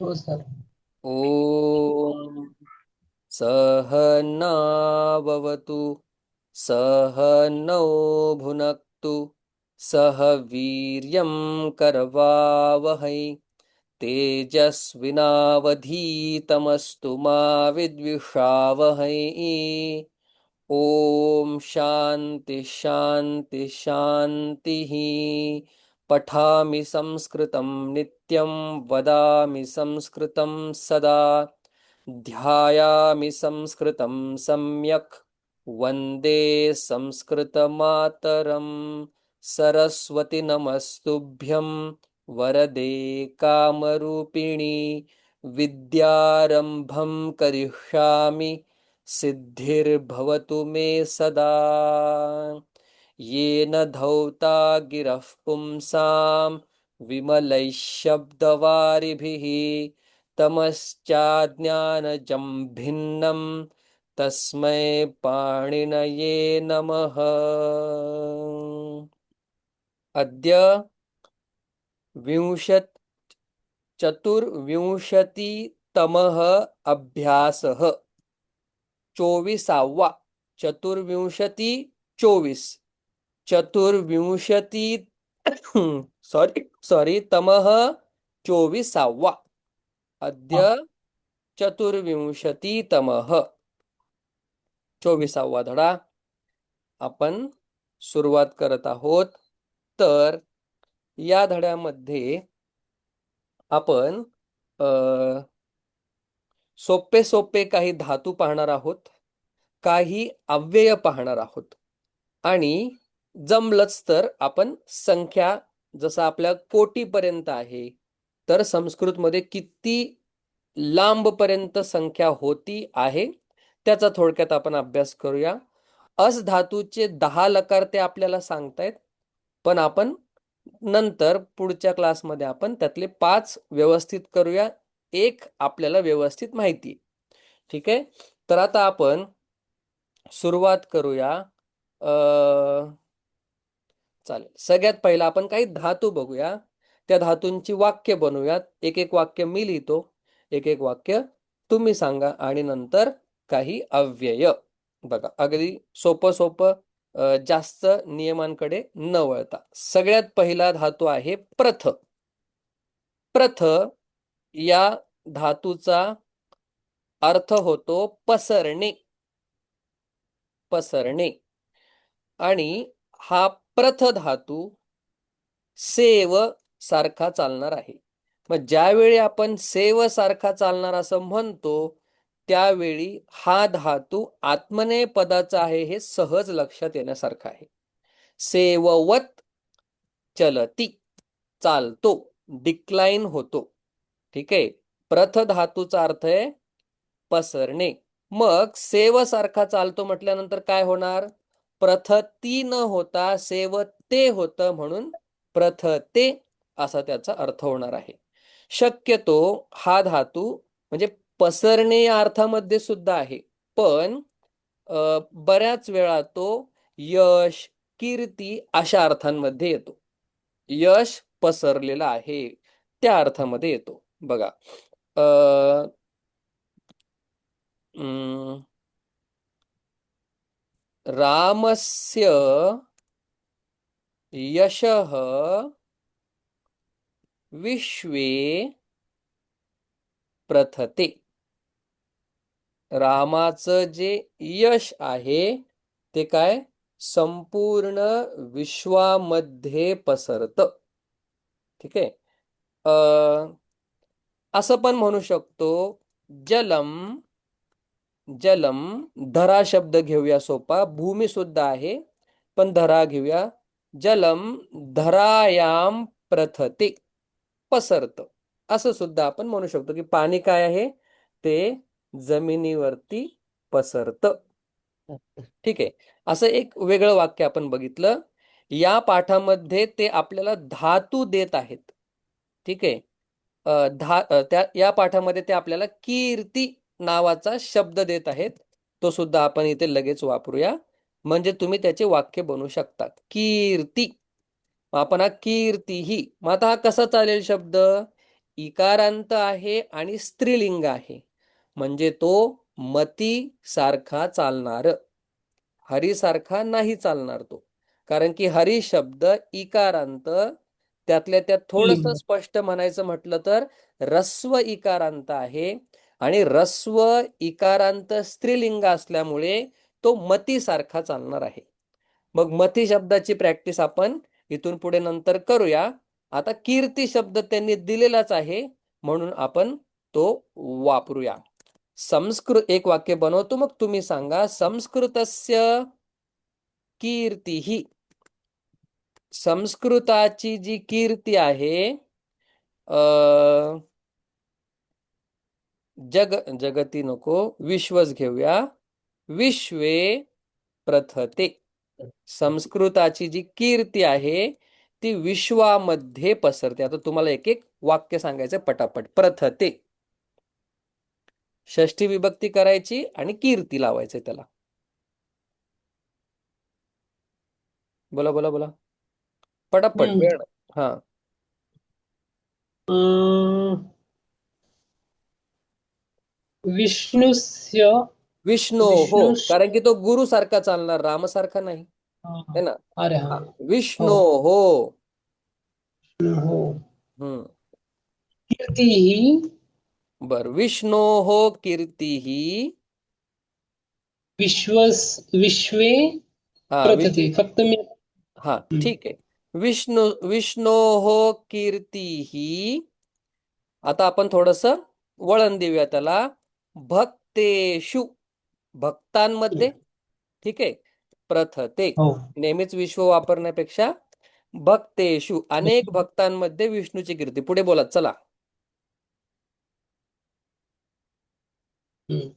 हो सर. ॐ सहनाववतु सहनौ भुनक्तु सह वीर्यं करवावहै तेजस्विनावधीतमस्तु मा विद्विषावहै। ॐ शान्ति शान्ति शान्तिः। पठामि संस्कृतं नित्यं वदामि संस्कृतं सदा ध्यायामि संस्कृतं सम्यक् वन्दे संस्कृतमातरं। सरस्वति नमस्तुभ्यं वरदे कामरूपिणि विद्यारम्भं करिष्यामि सिद्धिर्भवतु मे सदा। येन धौता गिरः पुंसां विमलैः शब्दवारिभिः तमश्चाज्ञानजं भिन्नं तस्मै पाणिनये नमः। अद्य चतुर्विंशतितमः अभ्यासः, 24वा। चतुर्विंशती 24 चतुर्विंशती सॉरी तमः 24वा। हा. अद्य चतुर्विंशतितमः 24वा धडा आपण सुरुवात करत आहोत. तर या धड्यामध्ये आपण अ, सोपे सोपे काही धातू पाहणार आहोत, काही अव्यय पाहणार आहोत आणि जमलंच तर आपण संख्या, जसं आपल्या कोटीपर्यंत आहे तर संस्कृतमध्ये किती लांबपर्यंत संख्या होती आहे त्याचा थोडक्यात आपण अभ्यास करूया. अस धातूचे 10 लकार ते आपल्याला सांगतायत, पण आपण नंतर पुढच्या क्लासमध्ये आपण त्यातले 5 व्यवस्थित करूया. एक आपल्याला व्यवस्थित माहिती आहे. ठीक आहे. तर आता आपण सुरुवात करूया. अ चालेल. सगळ्यात पहिला आपण काही धातू बघूया. त्या धातूंची वाक्य बनवूयात. एक एक वाक्य मी लिहितो, एक एक वाक्य तुम्ही सांगा आणि नंतर काही अव्यय. बघा, अगदी सोपं सोपं, जास्त नियमांकडे न वळता. सगळ्यात पहिला धातू आहे प्रथ. प्रथ या धातूचा अर्थ होतो पसरणे. पसरणे. आणि हा प्रथ धातू सेव सारखा चालणार आहे. मग ज्यावेळी आपण सेव सारखा चालणार असं म्हणतो त्यावेळी हा धातू आत्मनेपदाचा आहे हे सहज लक्षात येण्यासारखं आहे. सेववत चलती, चालतो, डिक्लाइन होतो. ठीक आहे. प्रथ धातूचा अर्थ आहे पसरणे. मग सेव सारखा चालतो म्हटल्यानंतर काय होणार? प्रथती न होता सेवते होतं, म्हणून प्रथते असा त्याचा अर्थ होणार आहे. शक्यतो हा धातू म्हणजे पसरणे या अर्थामध्ये सुद्धा आहे, पण बऱ्याच वेळा तो यश, कीर्ती अशा अर्थांमध्ये येतो. यश पसरलेला आहे त्या अर्थामध्ये येतो. बघा, अ अं, रामस्य यशः विश्वे प्रथते. रामाचं जे यश आहे ते काय संपूर्ण विश्वामध्ये पसरतं. ठीक आहे. असं पण म्हणू शकतो, जलम. जलम, धरा शब्द घेऊया सोपा. भूमी सुद्धा आहे, पण धरा घेऊया. जलम धरायाम प्रथते, पसरत. असं सुद्धा आपण म्हणू शकतो की पाणी काय आहे ते जमिनीवरती पसरत. ठीक आहे. असं एक वेगळं वाक्य आपण बघितलं. या पाठामध्ये ते आपल्याला धातू देत आहेत. ठीक आहे. त्या या पाठामध्ये ते आपल्याला कीर्ती नावाचा शब्द देत आहेत. तो सुद्धा आपण इथे लगेच वापरूया, म्हणजे तुम्ही त्याचे वाक्य बनवू शकतात. कीर्ती. मग आपण हा कीर्ती ही, मग आता हा कसा चालेल शब्द? इकारांत आहे आणि स्त्रीलिंग आहे, म्हणजे तो मती सारखा चालणार, हरी सारखा नाही चालणार तो. कारण की हरी शब्द इकारांत, त्यातल्या त्यात थोडस लिंग. स्पष्ट म्हणायचं म्हटलं तर रस्व इकारांत आहे, आणि रस्व इकारांत स्त्रीलिंग असल्यामुळे तो मती सारखा चालणार आहे. मग मती शब्दाची प्रॅक्टिस आपण इथून पुढे नंतर करूया. आता कीर्ती शब्द त्यांनी दिलेलाच आहे, म्हणून आपण तो वापरूया. संस्कृत एक वाक्य बनवतो, मग तुम्ही सांगा. संस्कृतस्य कीर्ती, संस्कृताची जी कीर्ती आहे, जगती नको, विश्वच घेऊया. विश्वे प्रथते. संस्कृताची जी कीर्ती आहे ती विश्वामध्ये पसरते. आता तुम्हाला एक एक वाक्य सांगायचं पटापट. प्रथते, षष्ठी विभक्ती करायची आणि कीर्ती लावायचंय त्याला. बोला बोला बोला, पटापट, हम्म. वेळ. हा. अं, विष्णुस्य विष्णू, हो, विष्णुष कारण की तो गुरु सारखा चालणार, रामासारखा नाही, हा. है ना. अरे हा. हा, हो. विष्णू हो. हो. हम्म. कीर्ती ही बर, विष्णो हो कीर्ती ही. विश्वे हा प्रथते. फक्त मी हा, हम्म. ठीक आहे. विष्णो हो कीर्ती ही. आता आपण थोडस वळण देऊया त्याला. भक्तेषु, भक्तांमध्ये, ठीक आहे. प्रथते, हो. नेहमीच विश्व वापरण्यापेक्षा भक्तेषु, अनेक भक्तांमध्ये विष्णूची कीर्ती. पुढे बोला चला. हम्म.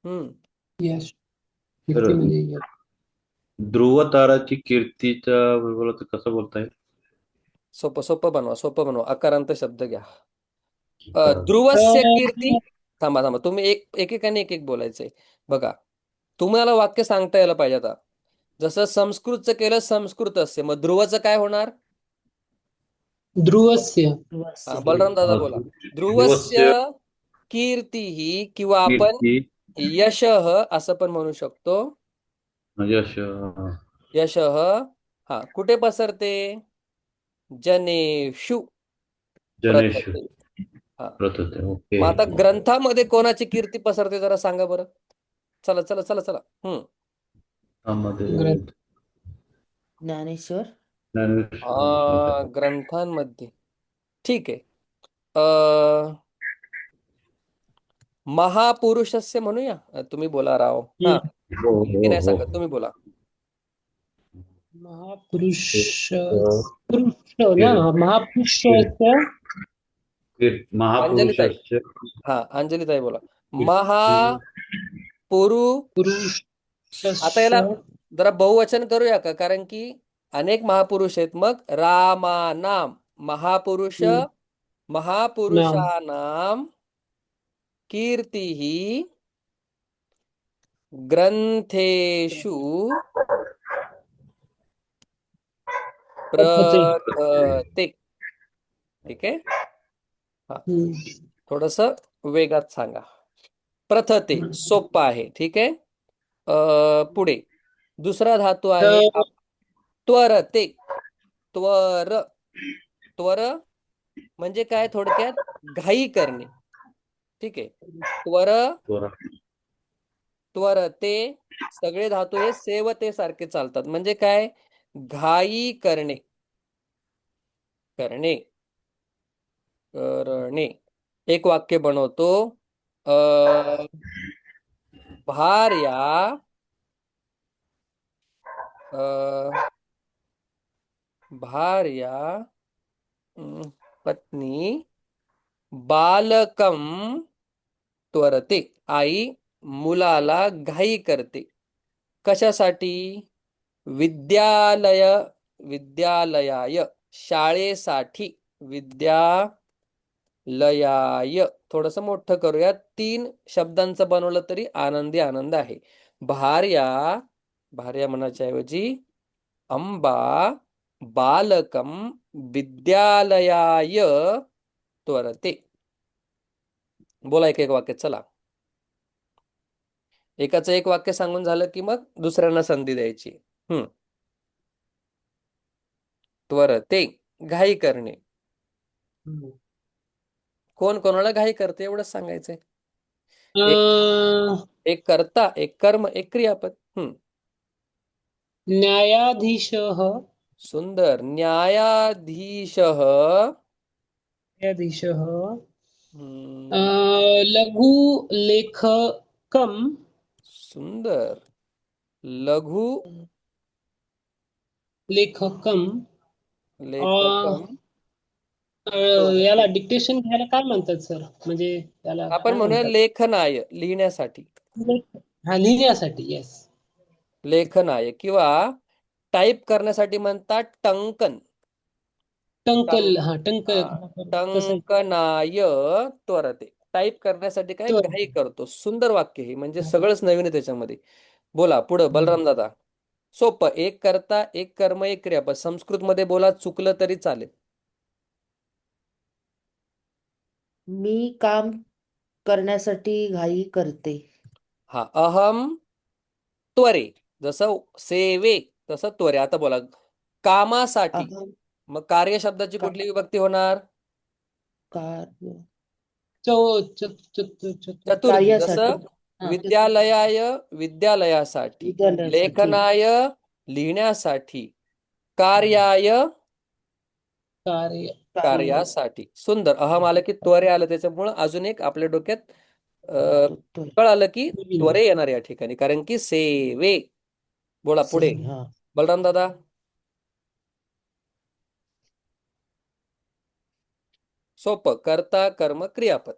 हम्म. यश. तर कीर्ती म्हणजे यश. ध्रुव ताराची कीर्तीचा बोला तर कसं बोलताय? सोपं सोपं बनवा, सोपं बनवा. अकारांत शब्द घ्या. कारण ध्रुवस्य कीर्ती. तर थांबा थांबा, तुम्ही एकेकाने एक एक बोलायचंय. बघा, तुम्हाला वाक्य सांगता यायला पाहिजे आता. जसं संस्कृतचं केलं संस्कृतस्य, मग ध्रुवचं काय होणार? ध्रुवस्य बलराम दादा बोला. ध्रुवस्य ध्रुवस्य कीर्ती ही, किंवा आपण कीर्ती यशः असं पण म्हणू शकतो. यश यशः, हा, कुठे पसरते? जनेषु जनेश प्रथते. हा. प्रथते. ओके. मग आता ग्रंथामध्ये कोणाची कीर्ती पसरते जरा सांगा बरं. चला चला चला चला. त्यामध्ये ग्रंथ. ज्ञानेश्वर. ज्ञानेश प्रथते. ग्रंथांमध्ये, ठीक आहे. अ महापुरुषस्य म्हणूया. तुम्ही बोला राव. हा, हो मी हो नाही हो. सांगत, तुम्ही बोला. महापुरुष. एक, पुरुष ना. कीर्- कीर्- महापुरुषस्य अंजलीताई, महापुरुषस्य हा, अंजलीताई बोला. कीर्ती महापुरु. आता याला पुरुषस्य जरा बहुवचन करूया का, कारण की अनेक महापुरुष आहेत. मग रामानाम, महापुरुष, नाम. महापुरुषानाम कीर्ती ही ग्रंथेषु प्रथते. प्रथते. ठीक आहे. हा, हम्म. थोडस वेगात सांगा. प्रथते सोप्पा आहे, ठीक आहे. पुढे दुसरा धातू आहे तर त्वरते. त्वर, त्वर म्हणजे काय? थोडक्यात घाई करणे, ठीक आहे. त्वर, त्वरा त्वरते, सगळे धातू हे सेवते सारखे चालतात. म्हणजे काय? घाई करणे, करणे, करणे. एक वाक्य बनवतो. अ भार्या, अ भार्या, पत्नी, बालकम त्वरते. आई मुलाला घाई करते. कशासाठी? विद्यालय, विद्यालयाय, शाळेसाठी. विद्यालयाय, थोडस मोठं करूया. 3 शब्दांचं बनवलं तरी आनंदी आनंद आहे. भार्या, भार्या म्हणायच्या ऐवजी अंबा, बालकम विद्यालयाय त्वरते. बोला एक एक वाक्य चला. एकाचं एक वाक्य सांगून झालं की मग दुसऱ्यांना संधी द्यायची. त्वरते घाई करणे. कोण कोणाला घाई करते एवढंच सांगायचंय. एक एक कर्ता, एक कर्म, एक क्रियापद. न्यायाधीशः सुंदर. न्यायाधीशः. न्यायाधीशः हम्म, लघुलेखकं सुंदर. लघु लेखकं लेखकम. याला डिक्टेशन घ्यायला काय म्हणतात सर? म्हणजे याला आपण काय म्हणूया म्हणतात? लेखनाय, लिहिण्यासाठी. हा, लिहिण्यासाठी. येस. लेखनाय किंवा टाईप करण्यासाठी म्हणतात टंकन. टंकल. टंक हा, टंकल. हा, तसं टंकनाय त्वरते. टाईप करण्यासाठी काय तो घाई करतो. सुंदर वाक्य हे, म्हणजे सगळंच नवीन आहे त्याच्यामध्ये. बोला पुढं बलराम दादा. सोपं. एक कर्ता, एक कर्म, एक क्रियापद. संस्कृत मध्ये बोला, चुकलं तरी चालेल. मी काम करण्यासाठी घाई करते. हा, अहम त्वरे. जसं सेवे तसं त्वरे. आता बोला कामासाठी. अहम मग कार्य शब्दाची का कुठली विभक्ती होणार? कार्य चौ चतुर्थी. चतुर्थी. कार्यासाठी. जसं हा, विद्यालयाय विद्यालयासाठी, विद्यालयासाठी. लेखनाय लिहिण्यासाठी, कार्याय कार्य. कार्यासाठी. सुंदर. अहम आलं की त्वरे आलं, त्याच्यामुळं अजून एक आपल्या डोक्यात तो कळालं की नवीन. त्वरे येणार या ठिकाणी, कारण की सेवे. बोला से पुढे हा बलराम दादा. सोपं. कर्ता, कर्म, क्रियापद.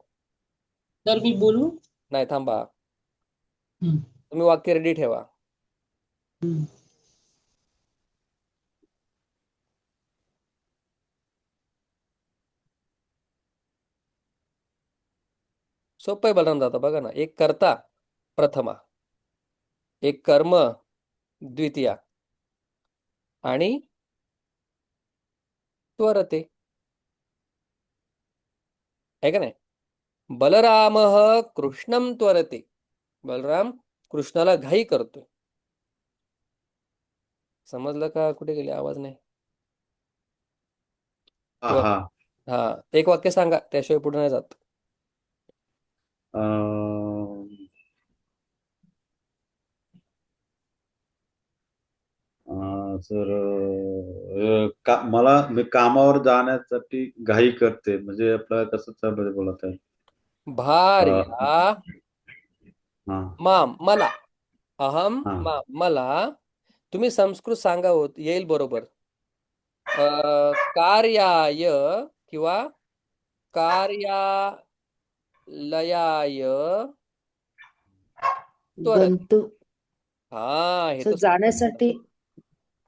तर मी बोलू. नाही, थांबा. हम्म, तुम्ही वाक्य रेडी ठेवा. हम्म. सोपं आहे बलराम दादा. बघा ना, एक कर्ता प्रथमा, एक कर्म द्वितीया, आणि त्वरते. आहे का नाही? बलरामः कृष्णं त्वरते. बलराम कृष्णाला घाई करतोय. समजलं का? कुठे गेले? आवाज नाही. हा त्वर हा. हा, एक वाक्य सांगा, त्याशिवाय पुढे नाही जात. अं, सर मला मी कामावर जाण्यासाठी घाई करते, म्हणजे आपल्याला कसं त्यामध्ये बोलत आहे? भार्या हा माम मला. अहम हा. मला. तुम्ही संस्कृत सांगा, होत येईल बरोबर. कार्याय किंवा कार्यालयाय त्वरते. गंतु हा, हे तर सोपं. जाण्यासाठी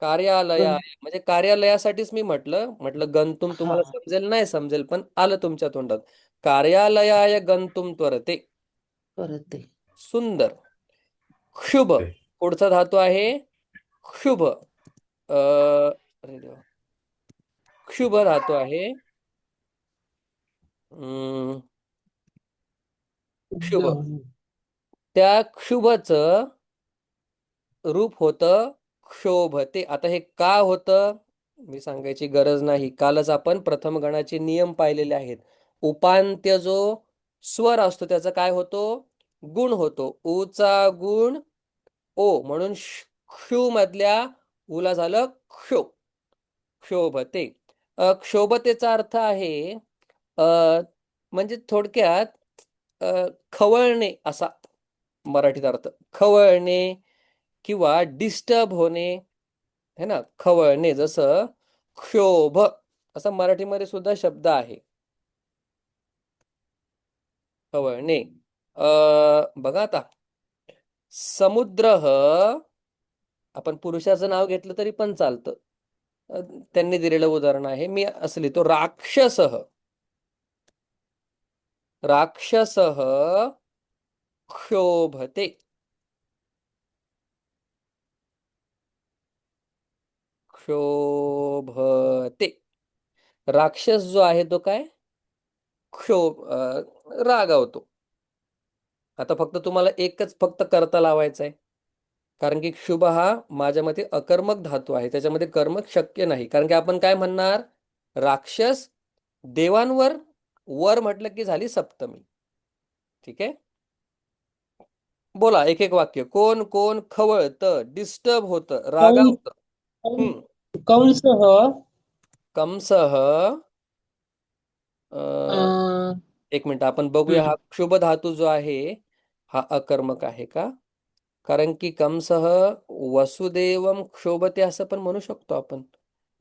कार्यालयाय गं म्हणजे कार्यालयासाठीच मी म्हटलं म्हटलं गंतुम हा तुम्हाला समजेल नाही समजेल, पण आलं तुमच्या तोंडात. कार्यालयाय गंतुम त्वरते. करते. सुंदर. क्षुभ. ओके. पुढचा धातू आहे क्षुभ. अरे देवा. क्षुभ धातू आहे. क्षुभ. त्या क्षुभचं रूप होतं क्षोभते. आता हे का होतं मी सांगायची गरज नाही. कालच आपण प्रथम गणाचे नियम पाहिलेले आहेत. उपांत्य जो स्वर असतो त्याचा काय होतो? गुण होतो. ऊचा गुण ओ, म्हणून क्षु मधल्या उला झालं क्षो. क्षोभते. क्षोभतेचा अर्थ आहे म्हणजे थोडक्यात खवळणे असा मराठीत अर्थ. खवळणे किंवा डिस्टर्ब होणे, है ना? खवळणे. जसं क्षोभ असा मराठीमध्ये सुद्धा शब्द आहे, खवळणे. बघा आता, समुद्र आपण पुरुषाचं नाव घेतलं तरी पण चालतं. अ, त्यांनी दिलेलं उदाहरण आहे. मी असं लिहितो, राक्षस. राक्षस क्षोभते. क्षोभते. राक्षस जो आहे तो काय? रागावतो. आता फक्त तुम्हाला एकच फक्त कर्ता लावायचा आहे. कारण की क्षुभ हा माझ्या मते अकर्मक धातू आहे. त्याच्यामध्ये कर्मक शक्य नाही. कारण की आपण काय म्हणणार? राक्षस देवांवर वर म्हटलं की झाली सप्तमी. ठीक आहे. बोला एक एक वाक्य. कोण कोण खवळतं, डिस्टर्ब होतं, कंस रागावतं. कंसः कंसः अं, एक मिनिट आपण बघूया. हा क्षुभ धातू जो आहे हा अकर्मक आहे का? कारण की कंसः वसुदेवम क्षोभते असं पण म्हणू शकतो आपण.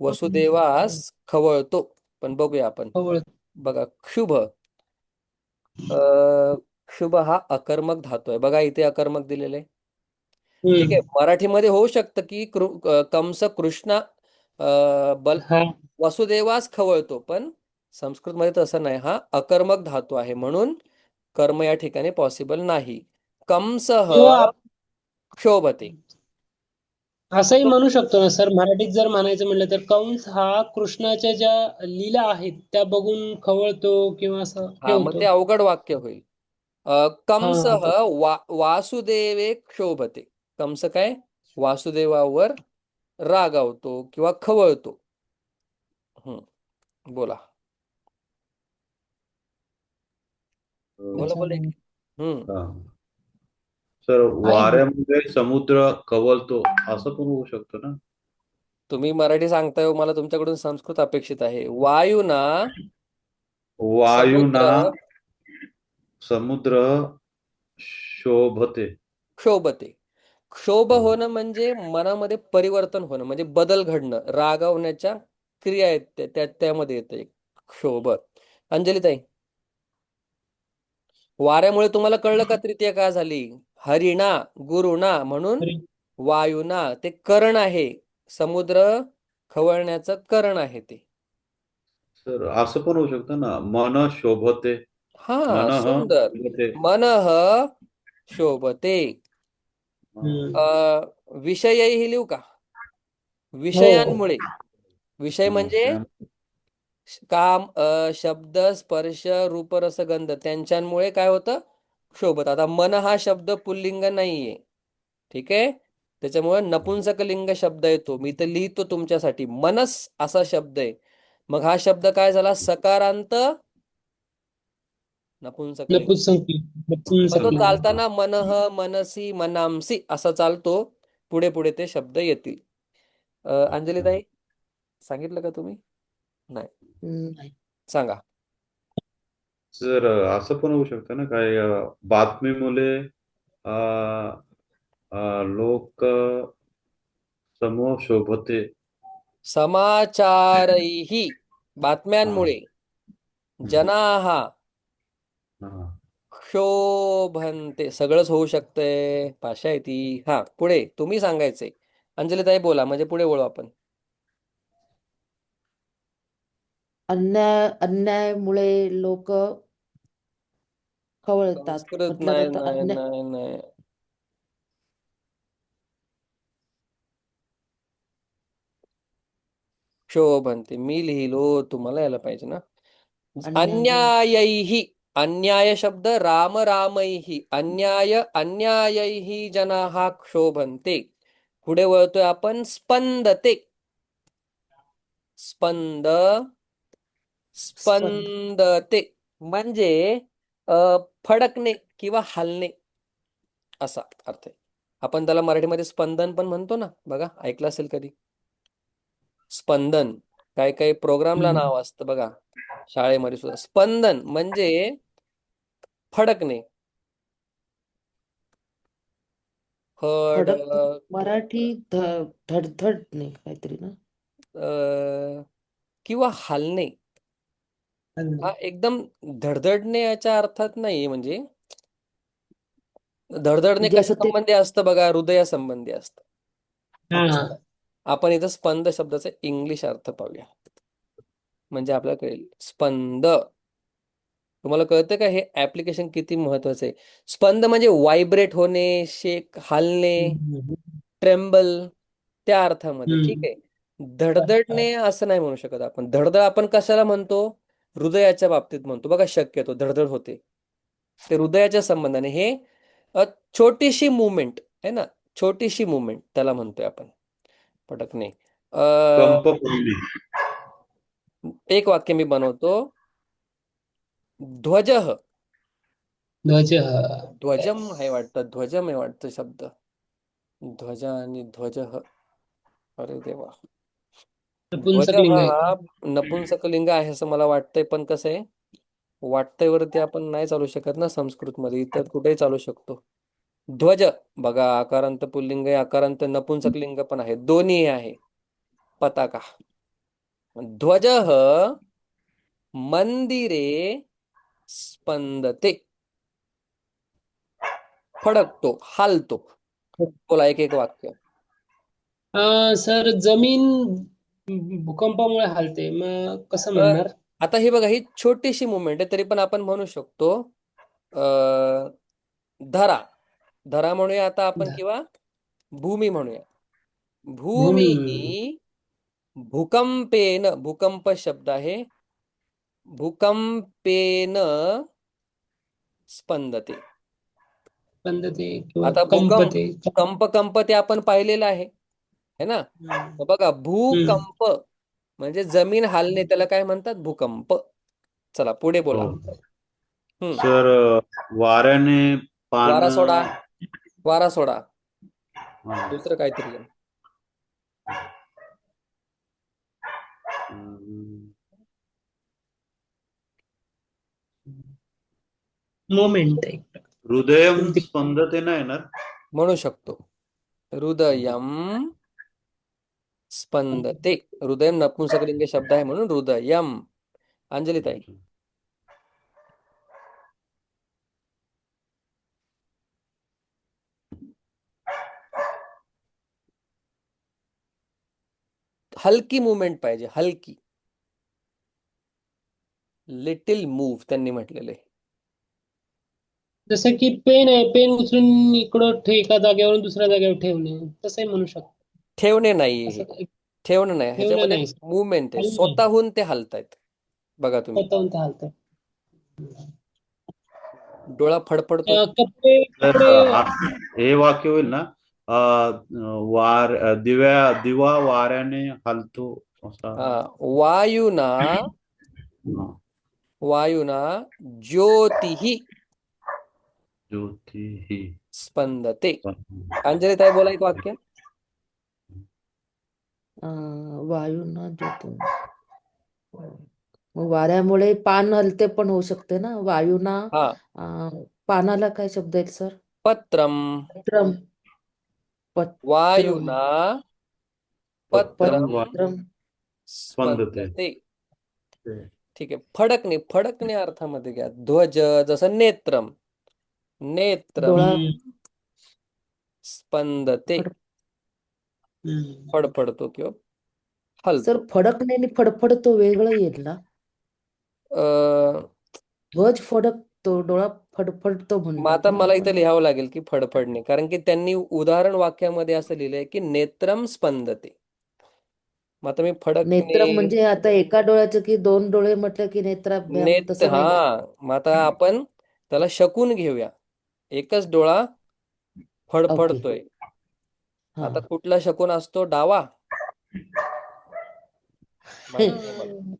वसुदेवास खवळतो. पण बघूया आपण. खवळ बघा क्षुभ क्षुभ हा अकर्मक धातू आहे. बघा इथे अकर्मक दिलेले आहे. ठीक आहे. मराठीमध्ये होऊ शकतं की कंस कृष्णा बल हा वसुदेवास खवळतो. पण संस्कृतमध्ये तसं नाही. हा अकर्मक धातू आहे. म्हणून कर्म या ठिकाणी पॉसिबल नाही. कंसः किंवा क्षोभते. असंही म्हणू शकतो ना सर, मराठीत जर म्हणायचं म्हटलं तर कंस हा कृष्णाच्या ज्या लीला आहेत त्या बघून खवळतो किंवा असं हे हा मग ते होतो. अवघड वाक्य होईल. कंसः हा वासुदेवे क्षोभते. कंस काय वासुदेवावर रागावतो किंवा खवळतो. बोला बोला बोला. त्याच्यामुळे हम्म हा. सर, आहे वाऱ्यामुळे समुद्र खवळतो असं पण होऊ शकतं ना? तुम्ही मराठी सांगताय हो, मला तुमच्याकडून संस्कृत अपेक्षित आहे. वायुना वायुना समुद्र समुद्र शोभते. क्षोभते. क्षोभ हा. होणं म्हणजे मनामध्ये परिवर्तन होणं, म्हणजे बदल घडणं, रागावण्याच्या क्रिया आहेत त्यामध्ये येतं एक क्षोभ. अंजलीताई, वाऱ्यामुळे तुम्हाला कळलं का तृतीय काय झाली? हरिणा गुरुणा म्हणून तरी वायुना ते करण आहे. समुद्र खवळण्याचं करण आहे ते. सर, असं पण होऊ शकतं ना, मन शोभते. हा मनः सुंदर. शोभते. मनः शोभते. हा. विषयही लिहू का? हो विषयांमुळे. विषय म्हणजे विषय. काम शब्द स्पर्श रूप रस गंध त्यांच्यामुळे काय होतं? क्षोभत. आता मन हा शब्द पुल्लिंग नाहीये. ठीक आहे. त्याच्यामुळे नपुंसकलिंग शब्द येतो. मी तर लिहितो तुमच्यासाठी. मनस असा शब्द आहे. मग हा शब्द काय झाला? सकारांत नपुंसकलिंग. मग तो नपुंसकलिंग. चालताना मनः मनसी मनामसी असा चालतो. पुढे पुढे ते शब्द येतील. अंजलीताई, सांगितलं का तुम्ही? नाही, नाही. सांगा. सर, असं पण होऊ शकतं ना, काय बातमीमुळे अ, लोक समूह शोभते. समाचारैही हा. बातम्यांमुळे हम्म. जनाः हा. क्षोभन्ते. सगळंच होऊ शकतंय. भाषा आहे ती. हा पुढे तुम्ही सांगायचंय. अंजलीताई बोला म्हणजे पुढे वळू आपण. अन्यायामुळे लोक खवळतात. संस्कृत म्हटलं नाही जातं नाही नाही नाही. क्षोभन्ते मी लिहिलो, तुम्हाला यायला पाहिजे ना. अन्याय अन्यायैहि. अन्याय शब्द राम रामैहि. अन्याय अन्यायैहि जनाः क्षोभन्ते. पुढे वळतोय आपण. स्पंदते. स्पंद स्पंद स्पंदते म्हणजे अ, फडकणे किंवा हलणे असा अर्थ आहे. आपण त्याला मराठीमध्ये स्पंदन पण म्हणतो ना. बघा ऐकलं असेल कधी स्पंदन. काही काही प्रोग्रामला नाव असतं बघा. शाळेमध्ये सुद्धा स्पंदन म्हणजे फडकणे. फडक फडक मराठी धडधड नाही काहीतरी ना. किंवा हलणे. हा एकदम धडधडणे याच्या अर्थात नाही. म्हणजे धडधडणे म्हणजे कशा असं ते संबंधी असतं बघा? हृदयासंबंधी असतं. अच्छा. आपण इथं स्पंद शब्दाचा इंग्लिश अर्थ पाहूया. म्हणजे आपल्याला कळेल. स्पंद. तुम्हाला कळतं का हे ऍप्लिकेशन किती महत्वाचं आहे? स्पंद म्हणजे व्हायब्रेट होणे, शेक, हालणे, ट्रेम्बल त्या अर्थामध्ये. ठीक आहे. धडधडणे असं नाही म्हणू शकत आपण. धडधड आपण कशाला म्हणतो? हृदयाच्या बाबतीत म्हणतो बघा, शक्यतो धडधड होते, ते हृदयाच्या संबंधाने हे छोटीशी मुवमेंट आहे ना, छोटीशी मुवमेंट त्याला म्हणतोय आपण, फटकणे. कंप पडणे. एक वाक्य मी बनवतो. ध्वजः, ध्वज ध्वजम आहे वाटतं, ध्वजम आहे वाटतं शब्द. ध्वज आणि ध्वजः, अरे देवा. ध्वजः नपुंसकलिंग आहे. हा नपुंसकलिंग आहे असं मला वाटतंय, पण कसं आहे, वाटतंय वरती आपण नाही चालू शकत ना संस्कृतमध्ये, इतर कुठेही चालू शकतो. ध्वज बघा, आकारांत पुल्लिंग आहे, आकारांत नपुंसकलिंग पण आहे, दोन्ही आहे. पताका. ध्वजः मंदिरे स्पंदते, फडकतो, हालतो. बोला एक एक वाक्य. सर जमीन भूकंपामुळे हालते, मग कसं अ, म्हणणार? आता ही बघा, ही छोटीशी मुवमेंट आहे, तरी पण आपण म्हणू शकतो धरा. धरा म्हणूया आता आपण, ध- किंवा भूमी म्हणूया. भूमी भूमी भूकंपेन, भूकंप शब्द आहे, भूकंपेन स्पंदते. स्पंदते किंवा आता कंपते. कंप ते आपण पाहिलेलं आहे है ना. हम्म. तर बघा, भूकंप म्हणजे जमीन हालणे, त्याला काय म्हणतात, भूकंप. चला पुढे बोला. हो. हम्म. सर वाऱ्याने वारा सोडा, पान. वारा सोडा, हा. दुसरं काहीतरी आहे. मोमेंट आहे. हृदयम कोणती? स्पंदते नाही येणार. म्हणू शकतो. हृदयम स्पंदते. हृदयम नपुंसकलिंग शब्द आहे म्हणून हृदयम. अंजलीताई. हलकी मुवमेंट पाहिजे, हलकी. लिटिल मूव त्यांनी म्हटलेले. जसं की पेन आहे, पेन उचलून इकडं एका जागेवरून दुसऱ्या जागेवर ठेवणे, तसंही म्हणू शकतो. ठेवणे नाही, असं हे काही ठेवणं नाही, ठेवणं ह्याच्यामध्ये नाही, मुवमेंट आहे, हलणे. स्वतःहून ते हलतायत. बघा तुम्ही, स्वतःहून ते हालतं. डोळा फडफडतो. कपडे तर कपडे हे वाक्य होईल ना, दिवा वाऱ्याने हालतो असा. वायुना, हा. वायुना ज्योतिही ज्योती ही. स्पंदते. अंजलीताई बोला एक वाक्य. वायूंना ज्योतून, मग वाऱ्यामुळे पान हलते पण होऊ शकते ना, वायूना. हा, पानाला काय शब्द आहेत सर? पत्रम. पत्रम. पत्रम. वायुना पत्रम पत्रम. स्पंदते. स्पंदते. ठीक आहे. फडकणे, फडकणे अर्थामध्ये घ्या. ध्वज जसं नेत्रम, नेत्रम डोळा स्पंदते, फड फडफडतो किंवा सर, हलतो. फडकणे आणि फडफडतो वेगळं येईल ना? अं, ध्वज फडकतो, डोळा फडफडतो मग म्हणतात आता ना मला आपण. इथं लिहावं लागेल की फडफडणे, कारण की त्यांनी उदाहरण वाक्यामध्ये असं लिहिलंय की नेत्रम स्पंदते. मग आता मी फडकणे, नेत्रम म्हणजे आता एका डोळ्याचं की दोन डोळे म्हटलं की नेत्राभ्याम, तसं नाही का? मग आता आपण त्याला शकून घेऊया. एकच डोळा ओके. फडफडतोय. हा. आता कुठला शकून असतो, डावा? माहित नाही मला.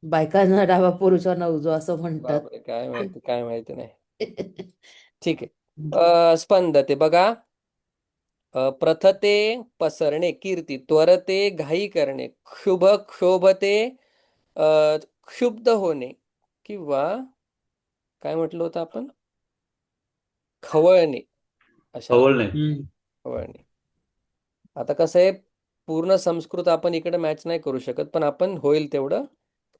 बायकांना डावा, पुरुषांना उजवा असं म्हणतात. बापरे, काय माहिती, काय माहिती नाही. ठीक आहे. स्पंदते बघा. प्रथते पसरणे, कीर्ती. त्वरते घाई करणे, क्षोभते क्षुब्ध होणे, किंवा काय म्हटलं होतं आपण, खवळणे. अशा खवळणे. खवळणे. आता कसं आहे, पूर्ण संस्कृत आपण इकडे मॅच नाही करू शकत, पण आपण होईल तेवढं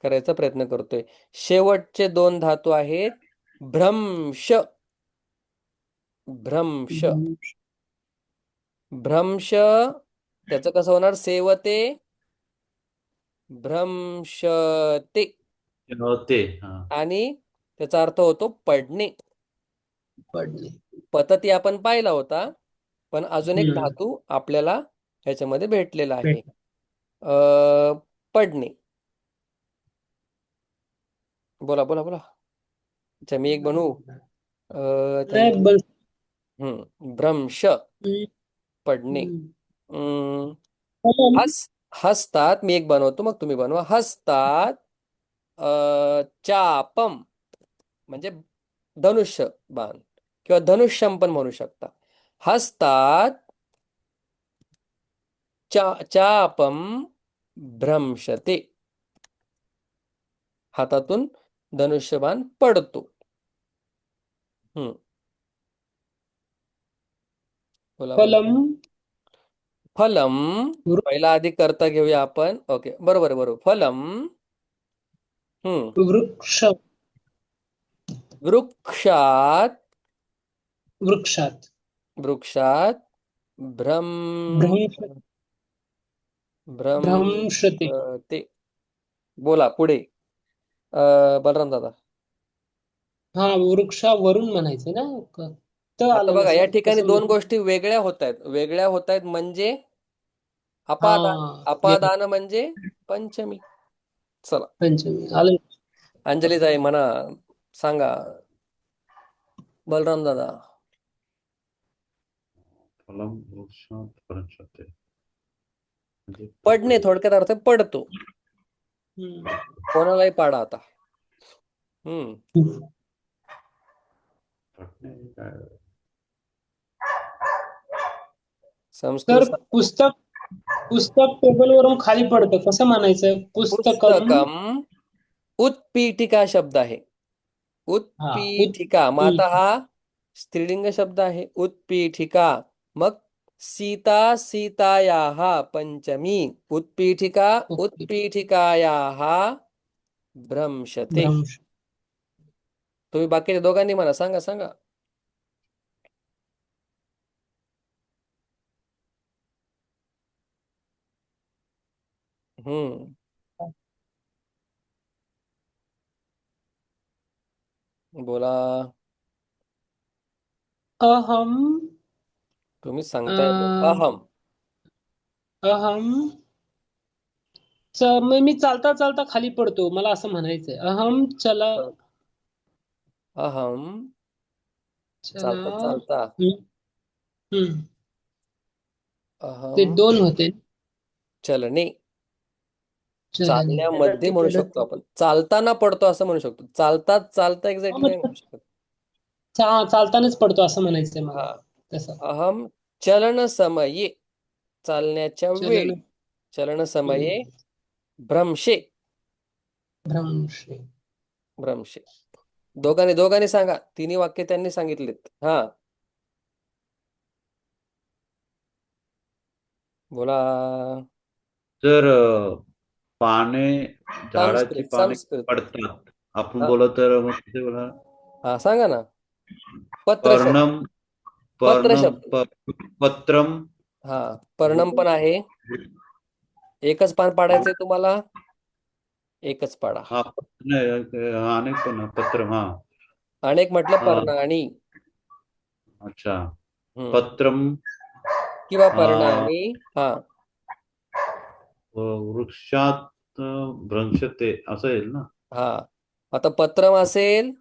करायचा प्रयत्न करतोय. शेवटचे दोन धातू आहेत भ्रंश. भ्रंश, भ्रंश. त्याचं कसं होणार, सेवते भ्रंशते, ते. हा. आणि त्याचा अर्थ होतो पडणे. पडणे. पतती आपण पाहिला होता, पण अजून एक धातू आपल्याला ह्याच्यामध्ये भेटलेला आहे, पडणे. बोला बोला बोला. अच्छा, मी एक बनवू. नाही बस. भ्रंश, हम्म, पडणे. हम्म. अं, फलम हसतात. मी एक बनवतो, मग तुम्ही बनवा. हसतात चापम, म्हणजे धनुष्य बाण, किंवा धनुष्यम पण म्हणू शकता. हसतात चापम भ्रंशते, हातातून धनुष्यबाण पडतो. हम्म बोला बोला. फलम फलम, वृ- पहिला आधी कर्ता घेऊया आपण. ओके, बरोबर आहे, बरोबर. फलम. वृक्ष वृक्षात, वृक्षात वृक्षात भ्रम भ्रंश भ्रंशते. भ्रंशते. बोला पुढे. बलराम दादा. हा, वृक्षावरून म्हणायचं ना. आता आलं ना बघा, या सर, ठिकाणी कसं दोन गोष्टी वेगळ्या होत आहेत. वेगळ्या होत आहेत म्हणजे अपादान. हा अपादान म्हणजे पंचमी. चला, पंचमी आलं. अंजलीताई म्हणा, सांगा. बलराम दादा. फलम वृक्षात भ्रंशते. म्हणजे पडणे, थोडक्यात अर्थ पडतो. हम्म. कोणालाही पाडा आता. पडणे काय? तर संस्कृत. पुस्तक पुस्तक टेबलवरून खाली पडतं, कसं म्हणायचं? पुस्तकम. पुस्तकम, उत्पीठिका शब्द आहे. हा उत्पीठिका, मग आता हा स्त्रीलिंग शब्द आहे. उत्पीठिका. मग सीता सीतायाः पंचमी. उत्पीठिका उत्पीठिकायाः भ्रंशते. भ्रंश. तुम्ही बाकीच्या दोघांनी म्हणा, सांगा सांगा. हम्म बोला. अहम तुम्ही सांगताय तो. अहम. अहम मग मी चालता चालता खाली पडतो, मला असं म्हणायचंय. अहम चला अहम, चला. चालता चालता. हम्म, हम्म. ते अहम दोन होते. चलने. चलने. चालण्यामध्ये म्हणू शकतो आपण. चालताना पडतो असं म्हणू शकतो. चालता चालता एक्झॅक्टली नाही म्हणू शकत. चालतानाच पडतो असं म्हणायचंय मला. हा. तसं अहम चलन समये, चालण्याच्या चलन. वेळी. चलन समये भ्रंशे. भ्रंश. भ्रंशे. दोघांनी दोघांनी सांगा. तिन्ही वाक्य त्यांनी सांगितलेत. हा, बोला. जर पाने, झाडाची संस्कृत पाने संस्कृत. पडतात, आपण हा बोलत तर मग ते बोला हा, सांगा ना. पत्र शब्द. पर्णम. पत्र पर्णम शब्द. पत्रम. हा, पर्णम पण आहे. एकच पान पाडायचंय तुम्हाला, एकच पाडा. हा, नाही, अनेक पण पत्र. हा. अनेक म्हटलं हा, पर्णाणी. अच्छा. हम्म पत्रम. किंवा अं, पर्णाणी. हा, वृक्षात भ्रंशते असं येईल ना. हा. आता पत्रम असेल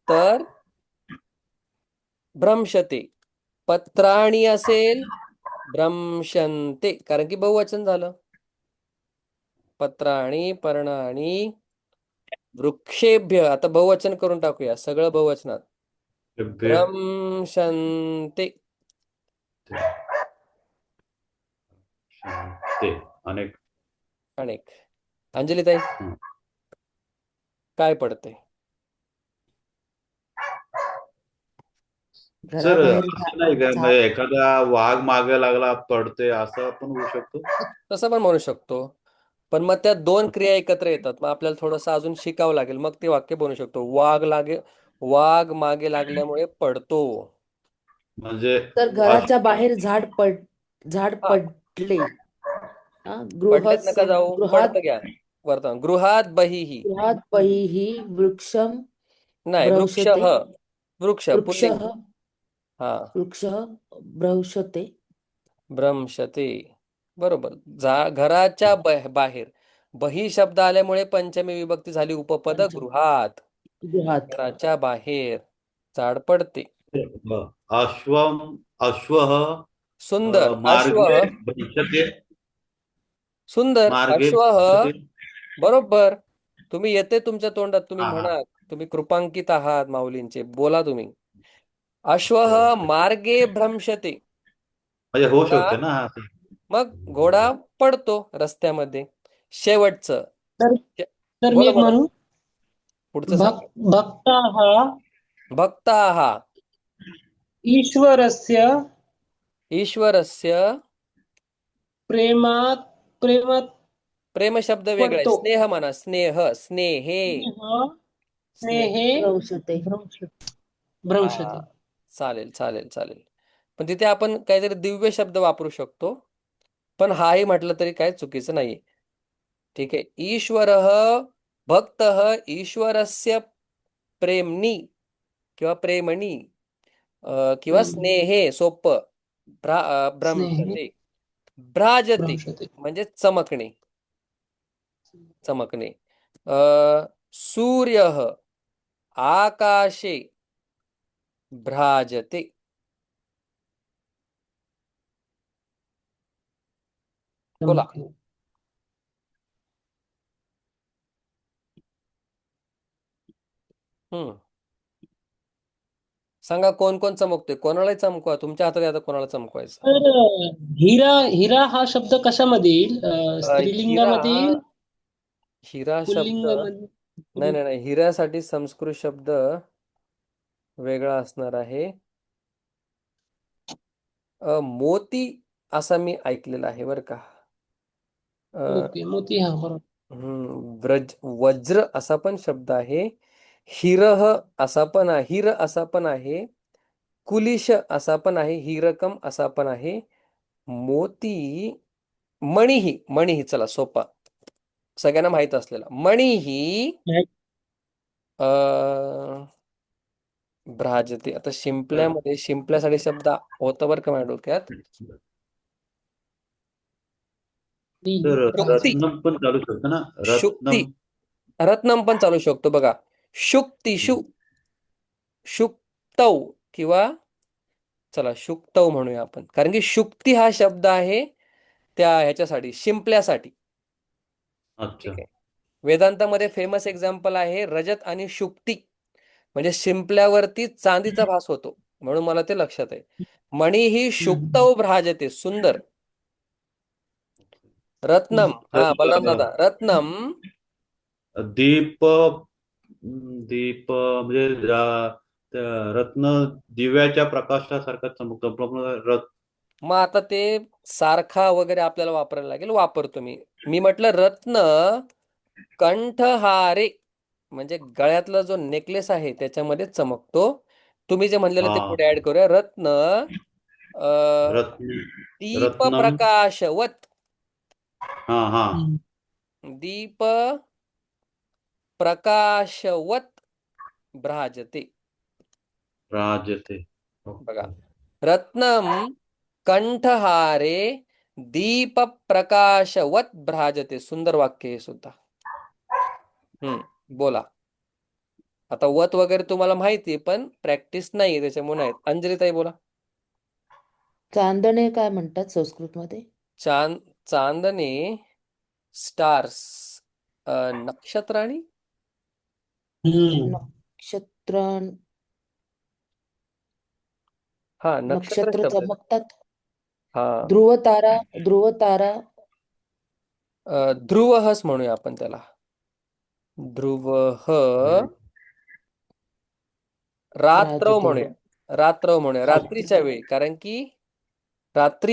तर भ्रंशते. पत्राणी असेल भ्रंशन्ते, कारण की बहुवचन झालं. पत्राणी, पर्णाणी, वृक्षेभ्य. आता बहुवचन करून टाकूया, सगळं बहुवचनात. भ्य- भ्रंशन्ते. ते अनेक. अनेक. अंजलीताई, हं. काय पडते? सर, घराबाहेर असं नाही का, म्हणजे एखादा वाघ मागे लागला पडते असं पण होऊ शकतो. तसं पण म्हणू शकतो. पण मग त्या दोन क्रिया एकत्र येतात. मग आपल्याला थोडंसं अजून शिकावं लागेल, मग ते वाक्य बनवू शकतो. वाघ मागे लागल्यामुळे पडतो. म्हणजे तर घराच्या बाहेर झाड हा, पडले. पडलेत नका जाऊ, गृहात पडतं घ्या. वर्तमान गृहात बहिही. गृहात बहिः वृक्षम नाही, भ्रंशते. वृक्ष पुल्लिंग. वृक्षः हा, वृक्षः भ्रंशते. भ्रंशते. बरोबर. घराच्या बाहेर. बही शब्द आल्यामुळे पंचमी विभक्ती झाली उपपद पंचमी. गृहात. गृहात. घराच्या बाहेर झाड पडते. अश्वम अश्वः सुंदर. मार्गे अश्व. भ्रंशते. सुंदर. मार्गे अश्व. भ्रंशते. बरोबर. तुम्ही येते तुमच्या तोंडात, तुम्ही हा हा म्हणा. तुम्ही कृपांकित आहात माऊलींचे, बोला तुम्ही. अश्व अच्छा. मार्गे भ्रंशते. म्हणजे होऊ घोडा, शकते ना हा. मग घोडा पडतो रस्त्यामध्ये. शेवटचं. तर शे- तर मी बोला एक बोला. म्हणू, पुढचं सांगा. भक्ताः भक्ताः ईश्वरस्य ईश्वरस्य. प्रेमात प्रेमात प्रेम शब्द वेगळा आहे. पडतो. स्नेह म्हणा. स्नेह. स्नेहे. स्नेह स्नेह. स्नेहे भ्रंशते. भ्रंशते. हा, चालेल चालेल चालेल. पण तिथे आपण काहीतरी दिव्य शब्द वापरू शकतो, पण हाही म्हटलं तरी काय चुकीचं नाहीये. ठीक आहे. ईश्वरः भक्तः ईश्वरस्य प्रेम्णी किंवा प्रेमणी किंवा प्रेम स्नेहे सोपं. स्नेहे भ्रंशते. भ्राजते भ्रंशते. म्हणजे चमकणे. चमकणे. सूर्यः आकाशे भ्राजते. बोला. चमकणे. हम्म. सांगा कोण कोण चमकते. कोणालाही चमकवा. तुमच्या हातात आहे आता कोणाला चमकवायचं. तर हिरा हिरा हा शब्द कशामध्ये येईल? हिरा स्त्रीलिंगामध्ये येईल, हिरा शब्द पुल्लिंगामध्ये? नाही नाही नाही. हिऱ्यासाठी संस्कृत शब्द वेगळा असणार आहे. मोती असा मी ऐकलेला आहे बरं का. ओके, मोती. हा, बरोबर. वज्र असा पण शब्द आहे. हिरह असा पण आहे. हिर असा पण आहे. कुलिश असा पण आहे. हिरकम असा पण आहे. मोती. मणीही. मणीही चला सोपा, सगळ्यांना माहित असलेला. मणीही भ्राजते. आता शिंपल्यामध्ये शिंपल्यासाठी शब्द होता बरं का माझ्या डोक्यात. तर शुक्ती. रत्नम पण चालू शकतं ना. शुक्ती. रत्नम. रत्नम पण चालू शकतो बघा. शुक्तिषु. शुक्तौ किंवा चला शुक्तौ म्हणूया आपण, कारण की शुक्ती हा शब्द आहे त्या ह्याच्यासाठी, शिंपल्यासाठी. अच्छा. ठीक आहे. वेदांतामध्ये फेमस एक्झाम्पल आहे रजत आणि शुक्ती, म्हणजे शिंपल्यावरती चांदीचा भास होतो, म्हणून मला ते लक्षात आहे. मणी ही शुक्तौ भ्राजते. सुंदर. रत्नम. हा बलराम दादा. रत्नम. दीप. दीप म्हणजे रत्न दिव्याच्या प्रकाशासारखा चमकतो. मग आता ते सारखा वगैरे आपल्याला वापरायला लागेल. वापरतो मी. मी म्हटलं रत्न कंठहारे, म्हणजे गळ्यातला जो नेकलेस आहे त्याच्यामध्ये चमकतो. तुम्ही जे म्हणलेलं ते हा. पुढे ऍड करूया. रत्न रत्न. दीप रत्नम. प्रकाशवत. हा हा. दीप प्रकाशवत भ्राजते. राजते. बघा. रत्नम कंठहारे दीप प्रकाशवत भ्राजते. सुंदर वाक्य हे सुद्धा. बोला. आता वत वगैरे तुम्हाला माहिती पण प्रॅक्टिस नाही त्याच्यामुळे नाही. अंजलीताई बोला. चांदणे काय म्हणतात संस्कृतमध्ये? चांदणे. स्टार्स. नक्षत्राणी. नक्षत्र. हा नक्षत्र नक्षत्र शब्द आहे. चमकतात. हा. ध्रुव तारा. ध्रुव तारा. ध्रुवहच म्हणूया आपण त्याला. ध्रुवह. रात्र भ्राजते. म्हणूया. रात्र म्हणूया रात्रीच्या वेळी, कारण की रात्री